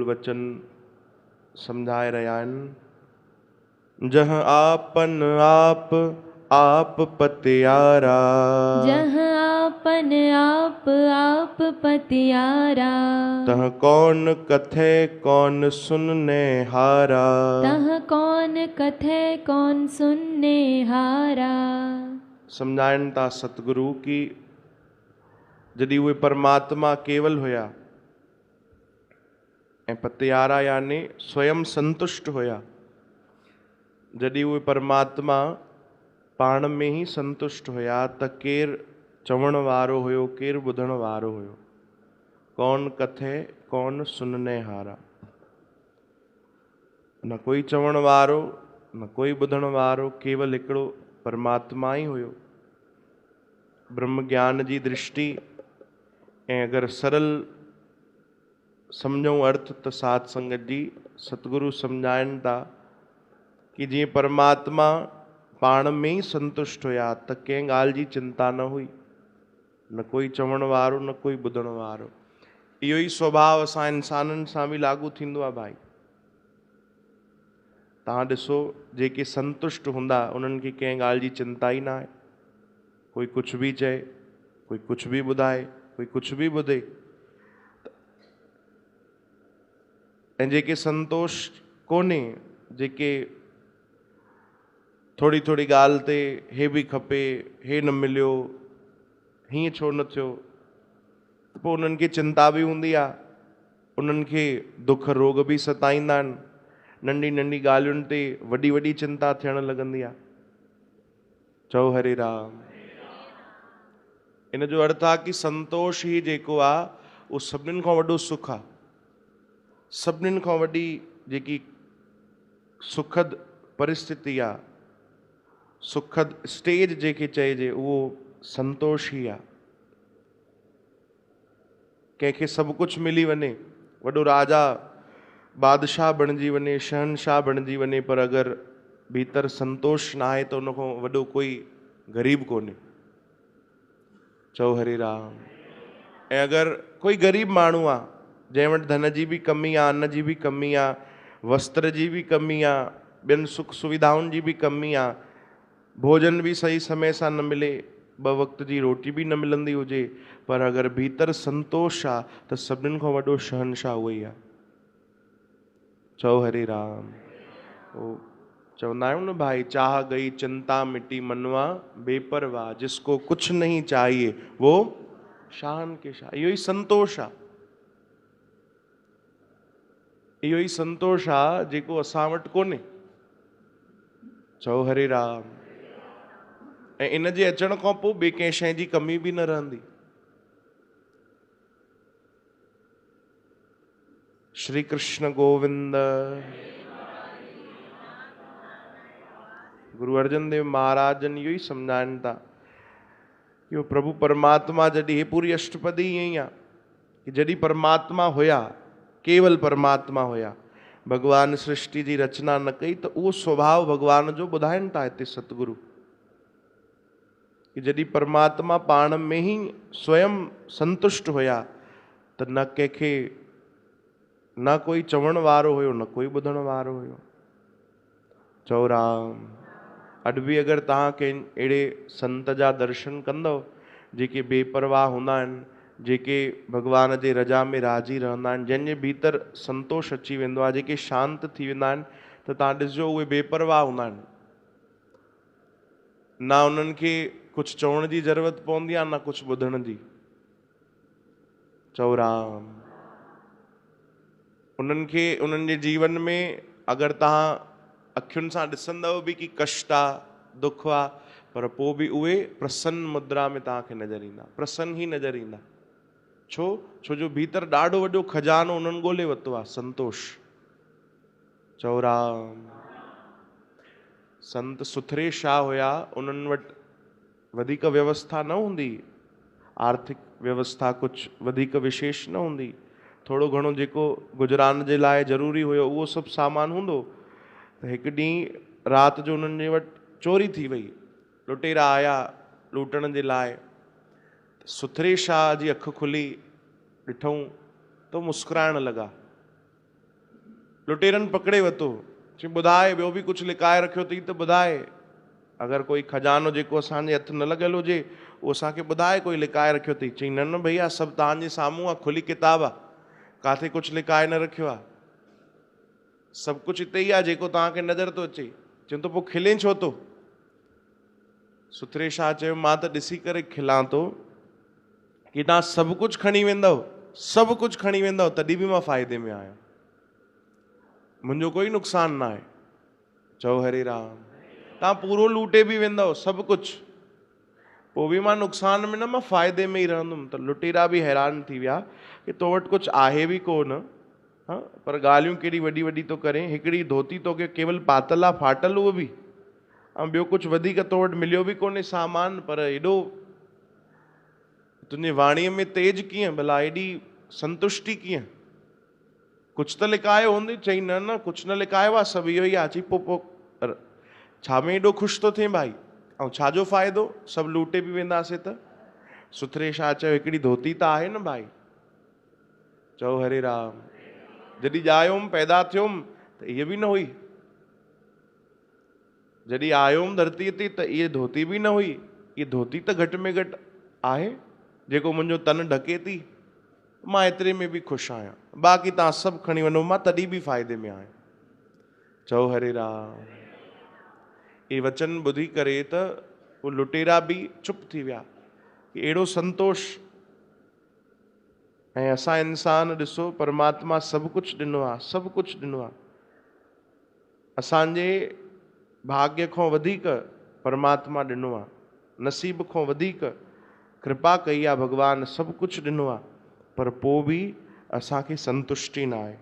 वचन समझाए रहा आहिनि। जह आपन आप आप पतियारा, जह आपन आप पतियारा, तह कौन कथे कौन सुनने हारा, तह कौन कथे कौन सुनने हारा। समझाइनि था सतगुरु की जॾहिं उहे परमात्मा केवल हुया ऐं पतियारा यानी स्वयं संतुष्ट हुया, जॾहिं उहे परमात्मा पाण में ही संतुष्ट हुया त केरु चवण वारो हुयो, केरु ॿुधण वारो हुयो। कौन कथे कौन सुनने हारा, न कोई चवण वारो न कोई ॿुधण वारो, केवल हिकिड़ो परमात्मा ई हुयो। ब्रह्म ज्ञान जी दृष्टि ऐं अगरि सरल सम्झूं अर्थ त साध संगत जी सतगुरु सम्झाइनि था कि जीअं परमात्मा पाण में ई संतुष्ट हुया त कंहिं ॻाल्हि जी चिंता न हुई, न कोई चवण वारो न कोई ॿुधण वारो। इहो ई स्वभाव असां इंसाननि सां बि लागू थींदो आहे भाई। तव्हां ॾिसो जेके संतुष्ट हूंदा उन्हनि खे कंहिं ॻाल्हि जी चिंता ई न आहे। कोई कुझु बि चए, कोई कुझु बि ॿुधाए, कोई कुझु बि ॿुधे। ऐं जेके संतोष कोन्हे, जेके थोड़ी थोड़ी ॻाल्हि ते हे बि खपे, हे न मिलियो, हीअं छो न थियो, पोइ उन्हनि खे चिंता बि हूंदी आहे, उन्हनि खे दुख रोग बि सताईंदा आहिनि, नंढी नंढी ॻाल्हियुनि ते वॾी वॾी चिंता थियण लॻंदी आहे। चओ हरे राम। इन जो अर्थ आहे कि संतोष ही जेको आहे उहो सभिनीनि खां वॾो सुख आहे। सभिनीनि खां वॾी जेकी सुखद परिस्थिति आहे, सुखद स्टेज जेके चइजे, उहो संतोष ही आहे। कंहिंखे सभु कुझु मिली वञे, वॾो राजा बादशाह बणिजी वञे, शहनशाह बणिजी वञे, पर अगरि भीतर संतोष न आहे त उन खां वॾो कोई ग़रीब कोन्हे। चओ हरे राम। ऐं अगरि कोई ग़रीब माण्हू आहे जंहिं वटि धन जी बि कमी आहे, अन्न जी बि कमी आहे, वस्त्र जी बि कमी आहे, ॿियनि सुख सुविधाउनि जी बि कमी आहे, भोजन बि सही समय सां न मिले, 2 वक़्त जी रोटी बि न मिलंदी हुजे, पर अगरि भीतर संतोष आहे त सभिनीनि खां वॾो शहनशाह उहो ई आहे। चओ हरे राम। चवंदा आहियूं न भाई, चाह गई चिंता मिटी मनवा बेपरवाह, जिसको कुछ नहीं चाहिए वो शान के शाह। इहो ई संतोष आहे, इहो ई संतोष आहे जेको असां वटि कोन्हे। चओ हरे राम। ऐं इन जे अचण खां पोइ ॿिए कंहिं शइ जी कमी बि न रहंदी। श्री कृष्ण गोविंद। गुरु अर्जन देव महाराजन इहो ई सम्झाइनि था कि वो प्रभु परमात्मा जॾहिं हे पूरी अष्टपदी ईअं ई आहे कि जॾहिं परमात्मा हुया, केवल परमात्मा हुया, भगवान सृष्टि जी रचना न कई, त उहो स्वभाव भगवान जो ॿुधाइनि था हिते सतगुरु कि जॾहिं परमात्मा पाण में ही स्वयं संतुष्ट हुया त न कंहिंखे न कोई चवण वारो हुयो, न कोई ॿुधण वारो हुयो। चओ राम। अॼु बि अगरि तव्हां कंहिं अहिड़े संत जा दर्शन कंदव जेके बेपरवाह हूंदा आहिनि, जेके भगवान जे रजा में राज़ी रहंदा आहिनि, जंहिंजे भीतर संतोष अची वेंदो आहे, जेके शांत थी वेंदा आहिनि, त तव्हां ॾिसजो उहे बेपरवाह हूंदा आहिनि। न उन्हनि खे कुझु चवण जी ज़रूरत पवंदी आहे, न कुझु ॿुधण जी। चओ राम। उन्हनि खे उन्हनि जे जीवन में अगरि तव्हां अखियुनि सां ॾिसंदव बि कि कष्ट आहे, दुख आहे, पर पोइ बि उहे प्रसन्न मुद्रा में तव्हांखे नज़र ईंदा, प्रसन्न ही नज़र ईंदा। छो जो भीतर ॾाढो वॾो खजानो उन्हनि ॻोल्हे वरितो आहे, संतोष। चओ राम। संत सुथरे शाह हुया, उन्हनि वटि वधीक व्यवस्था न हूंदी, आर्थिक व्यवस्था कुझु वधीक विशेष न हूंदी, थोरो घणो जेको गुजरान जे लाइ ज़रूरी हुयो उहो सभु सामान हूंदो। त हिकु ॾींहुं राति जो उन्हनि जे वटि चोरी थी वई, लुटेरा आया लूटण जे लाइ। सुथरे शाह जी अखि खुली, ॾिठऊं त मुस्कुराइण लॻा। लुटेरनि पकड़े वरितो, चई ॿुधाए ॿियो बि कुझु लिकाए रखियो अथई त ॿुधाए, अगरि कोई खजानो जेको असांजे हथ न लॻियल हुजे उहो असांखे ॿुधाए कोई लिकाए रखियो अथई। चई न न भैया सभु तव्हांजे साम्हूं आहे, खुली किताब आहे, काथे कुझु लिकाए न रखियो आहे, सभु कुझु हिते ई आहे जेको तव्हांखे नज़र थो अचे। चवनि थो पोइ खिले छो थो? सुथरे शाह चयो मां त ॾिसी करे खिलां थो कि तव्हां सभु कुझु खणी वेंदव, सभु कुझु खणी वेंदव तॾहिं बि मां फ़ाइदे में आहियां, मुंहिंजो कोई नुक़सानु न आहे। चओ हरे राम। तव्हां पूरो लूटे बि वेंदव सभु कुझु, पोइ बि मां नुक़सान में न, मां फ़ाइदे में ई रहंदुमि। त लुटेरा बि हैरान थी विया कि तो वटि कुझु आहे बि कोन, हाँ, पर ॻाल्हियूं केॾी वॾी वॾी थो करे। हिकिड़ी धोती तोखे केवल पातल आहे, फाटल उहो बि, ऐं ॿियो कुझु वधीक तो वटि मिलियो बि कोन्हे सामान, पर एॾो तुंहिंजे वाणीअ में तेज कीअं, भला एॾी संतुष्टि कीअं? कुझु त लिकायो हूंदे? चई न न कुझु न लिकायो आहे, सभु इहो ई आहे। अची पोइ छा में एॾो ख़ुशि थो थिए भाई, ऐं छाजो फ़ाइदो, सभु लूटे बि वेंदासीं त? सुथरे शाह चयो हिकिड़ी धोती त आहे न भाई। चओ हरे राम। जॾहिं ॼायोमि पैदा थियुमि त इहा बि न हुई, जॾहिं आयुमि धरतीअ ते त इहा धोती बि न हुई। इहा धोती त घटि में घटि आहे जेको मुंहिंजो तन ढके थी, मां एतिरे में बि ख़ुशि आहियां, बाक़ी तव्हां सभु खणी वञो, मां तॾहिं बि फ़ाइदे में आहियां। चओ हरे राम। इहे वचन ॿुधी करे त उहे लुटेरा बि चुप थी विया कि अहिड़ो संतोष। ऐं असां इंसान ॾिसो, परमात्मा सभु कुझु ॾिनो आहे, सभु कुझु ॾिनो आहे, असांजे भाग्य खां वधीक परमात्मा ॾिनो आहे, नसीब खां वधीक कृपा कई आहे भॻवान, सभु कुझु ॾिनो आहे, पर पोइ बि असांखे संतुष्टि न आहे।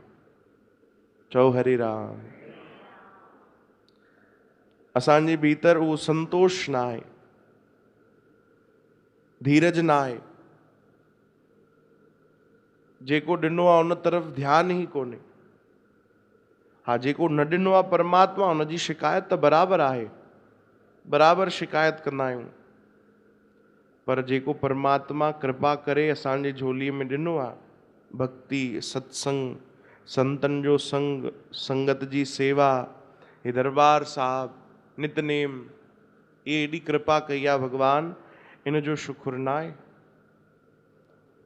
चओ हरे राम। असांजे भीतर उहो संतोष न आहे, धीरज न आहे, जेको ॾिनो आहे उन तरफ़ ध्यानु ई कोन्हे। हा, जेको न ॾिनो आहे परमात्मा, उनजी शिकायत त बराबरि आहे, बराबरि शिकायत कंदा आहियूं, पर जेको परमात्मा कृपा करे असांजे झोलीअ में ॾिनो आहे, भक्ति, सत्संग, संतनि जो संग, संगत जी सेवा, हे दरबार साहिब, नितनेम, ये एॾी कृपा कई आहे भॻवान, इन जो शुक्र न आहे।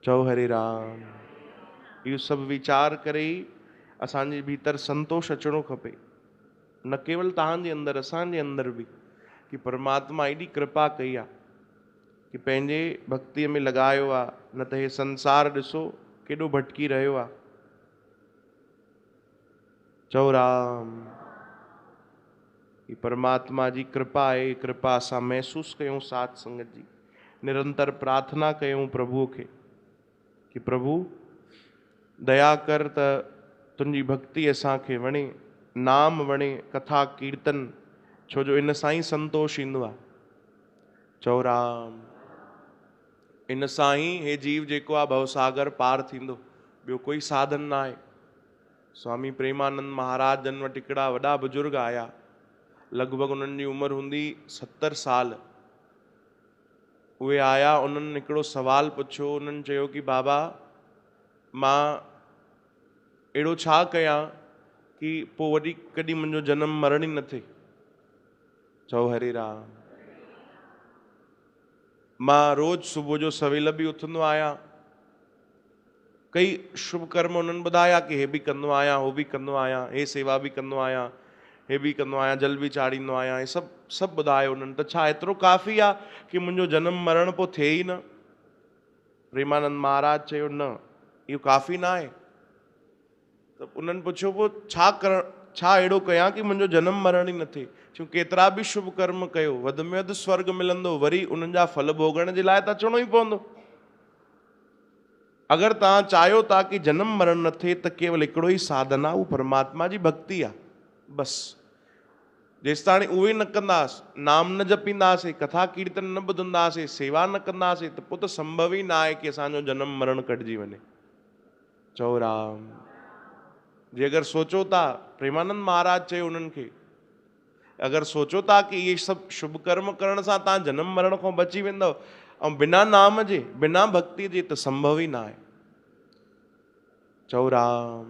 चओ हरे राम। इहो सभु वीचार करे ई असांजे भीतर संतोष अचणो खपे, न केवल तव्हांजे अंदरि, असांजे अंदरि बि, कि परमात्मा एॾी कृपा कई आहे कि पंहिंजे भक्तीअ में लॻायो आहे, न त हे संसार ॾिसो केॾो भटकी रहियो आहे। चओ राम। ही परमात्मा जी कृपा आहे, कृपा असां महसूसु कयूं साथ संगत जी, निरंतर प्रार्थना कयूं प्रभुअ खे कि प्रभु दया कर त तुंहिंजी भक्ति असांखे वणे, नाम वणे, कथा कीर्तन, छो जो इन सां ई संतोष ईंदो आहे। चओ राम। इन सां ई हे जीव जेको आहे भवसागर पार थींदो, ॿियो कोई साधन न आहे। स्वामी प्रेमानंद महाराज जन वटि हिकिड़ा वॾा बुजुर्ग आया, लॻभॻि उन्हनि जी उमिरि हूंदी 70 साल। उहे आया, उन्हनि हिकिड़ो सवाल पुछियो, उन्हनि चयो कि बाबा मां अहिड़ो छा कयां कि पोइ वरी कॾहिं मुंहिंजो जनम मरण ई न थिए। चओ हरे राम। मां रोज़ सुबुह जो सवेल बि उथंदो आहियां, कई शुभ कर्म उन्हनि ॿुधाया कि हे बि कंदो आहियां, हो बि कंदो आहियां, हे सेवा बि कंदो आहियां, हे बि कंदो आहियां, जल बि चाढ़ींदो आहियां, हे सभु ॿुधायो उन्हनि। त छा एतिरो काफ़ी आहे कि मुंहिंजो जनम मरण पोइ थिए ई न? प्रेमानंद महाराज चयो न, इहो काफ़ी न आहे। त उन्हनि पुछियो पोइ छा अहिड़ो कयां कि मुंहिंजो जनम मरण ई न थिए? छो केतिरा बि शुभ कर्म कयो, वधि में वधि स्वर्ग मिलंदो, वरी उन्हनि जा फल भोगण जे लाइ त अचिणो ई पवंदो। अगरि तव्हां चाहियो था कि जनम मरण न थिए त केवल हिकिड़ो ई साधन आहे, उहो परमात्मा जी भक्ति आहे, बसि। जेसि ताणी उहे न कंदासीं, नाम न जपींदासीं, कथा कीर्तन न ॿुधंदासीं, सेवा न कंदासीं, त पोइ त संभव ई न आहे कि असांजो जनम मरण कटिजी वञे। चओ राम। जे अगरि सोचो था, प्रेमानंद महाराज चयो उन्हनि खे, अगरि सोचो था कि इहे सभु शुभ कर्म करण सां तव्हां जनम मरण खां बची वेंदव, ऐं बिना नाम जे, बिना भक्ति जे, त संभव ई न आहे। चओ राम।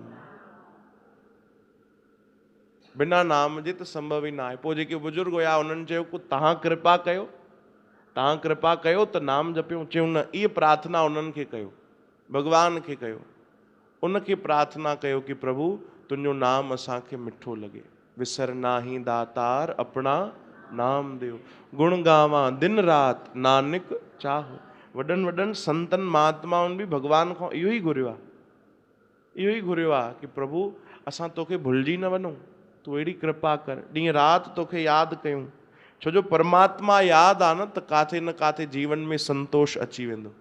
बिना नाम जे त संभव ई न आहे। पोइ जेके बुजुर्ग हुया उन्हनि चयो को तव्हां कृपा कयो, तव्हां कृपा कयो त नाम जपियूं। चयूं न, इहे प्रार्थना उन्हनि खे कयो, भॻवान खे कयो, उनखे प्रार्थना कयो कि प्रभु तुंहिंजो नाम असांखे मिठो लॻे। विसर नाही दातार अपना नाम दियो, गुण गावां दिन रात नानक चाहो। वॾनि वॾनि संतनि महात्माउनि बि भॻवान खां इहो ई घुरियो आहे, इहो ई घुरियो आहे कि प्रभु असां तोखे भुलिजी न वञूं, तूं अहिड़ी कृपा कर, ॾींहुं राति तोखे यादि कयूं। छो जो परमात्मा यादि आहे न त काथे न काथे जीवन में संतोष अची वेंदो।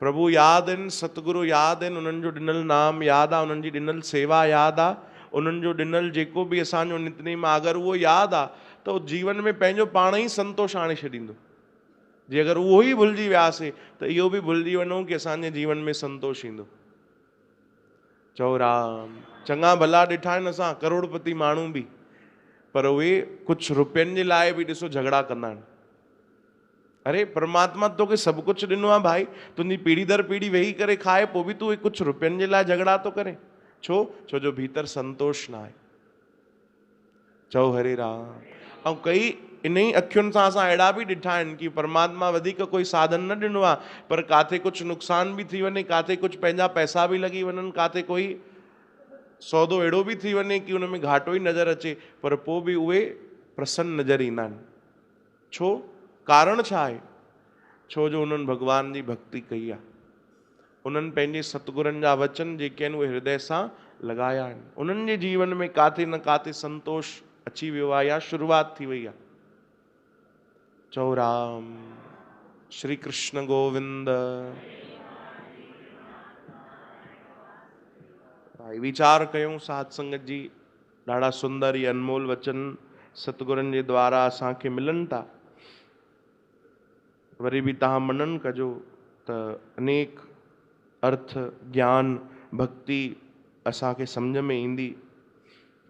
प्रभु यादि आहिनि, सतगुरु यादि आहिनि, उन्हनि जो ॾिनल नाम यादि आहे, उन्हनि जी ॾिनल सेवा यादि आहे, उन्हनि जो ॾिनल जेको बि असांजो नितनेम आहे, अगरि उहो यादि आहे त उहो जीवन में पंहिंजो पाण ई संतोष आणे छॾींदो। जे अगरि उहो ई भुलिजी वियासीं त इहो बि भुलिजी वञूं कि असांजे जीवन में संतोष ईंदो। चओ राम। चङा भला ॾिठा आहिनि असां करोड़पति माण्हू बि, पर उहे कुझु रुपयनि जे लाइ बि ॾिसो झगड़ा कंदा आहिनि। अरे परमात्मा तोखे सभु कुझु ॾिनो आहे भाई, तुंहिंजी पीढ़ी दर पीढ़ी वेही करे खाए, पोइ बि तूं कुझु रुपयनि जे लाइ झगड़ा थो करे। छो? छो जो भीतर संतोष न आहे। चओ हरे राम। ऐं कई इन ई अखियुनि सां असां अहिड़ा बि ॾिठा आहिनि कि परमात्मा वधीक कोई साधन न ॾिनो आहे, पर काथे कुझु नुक़सान बि थी वञे, काथे कुझु पंहिंजा पैसा बि लॻी वञनि, काथे कोई सौदो अहिड़ो बि थी वञे कि उन में घाटो ई नज़र अचे, पर पोइ बि उहे प्रसन्न नज़र ईंदा आहिनि। छो? कारण छा आहे? छो जो उन्हनि भॻवान जी भक्ति कई आहे, उन्हनि पंहिंजे सतगुरनि जा वचन जेके आहिनि उहे हृदय सां लॻाया आहिनि। उन्हनि जे जीवन में काथे न काथे संतोष अची वियो आहे या शुरूआत थी वई आहे। चओ राम। श्री कृष्ण गोविंद। वीचार कयूं साध संगत जी, ॾाढा सुंदर ऐं अनमोल वचन सतगुरनि जे द्वारा असांखे मिलनि था। वरी बि तव्हां मनन कजो त अनेक अर्थ ज्ञान भक्ति असांखे सम्झ में ईंदी,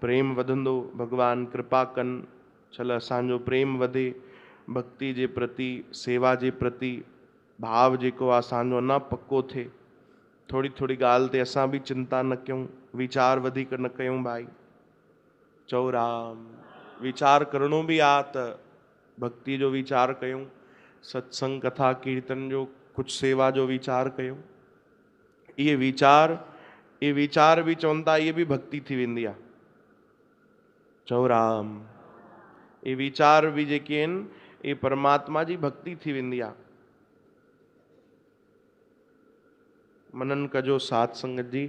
प्रेम वधंदो, भगवान कृपा कनि, छल असांजो प्रेम वधे, भक्ति जे प्रति, सेवा जे प्रति भाव जेको आहे असांजो अञा पक्को थिए। थोड़ी थोड़ी ॻाल्हि ते असां बि चिंता न कयूं, वीचार वधीक न कयूं भाई। चओ राम। वीचार करणो बि आहे त भक्ति जो वीचार कयूं, सत्संग कथा कीर्तन जो, कुछ सेवा जो वीचार कयूं। ये विचार भी चवनि था, ये भी भक्ति थी वेंदी आहे। चओ राम। ये विचार भी जेके आहिनि ये परमात्मा जी भक्ति थी वेंदी आहे। मनन कजो साध संगत जी।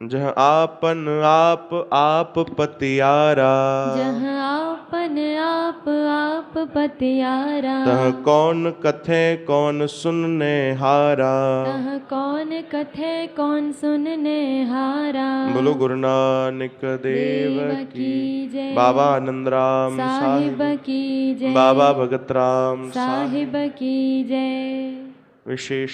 जह आपन आप पतियारा, जह आपन आप पतियारा, तह कौन कथे कौन सुनने हारा, तह कौन कथे कौन सुनने हारा। बोलो गुरु नानक देव की जय। बाबा आनंद राम साहिब की जय। बाबा भगत राम साहिब की जय। विशेष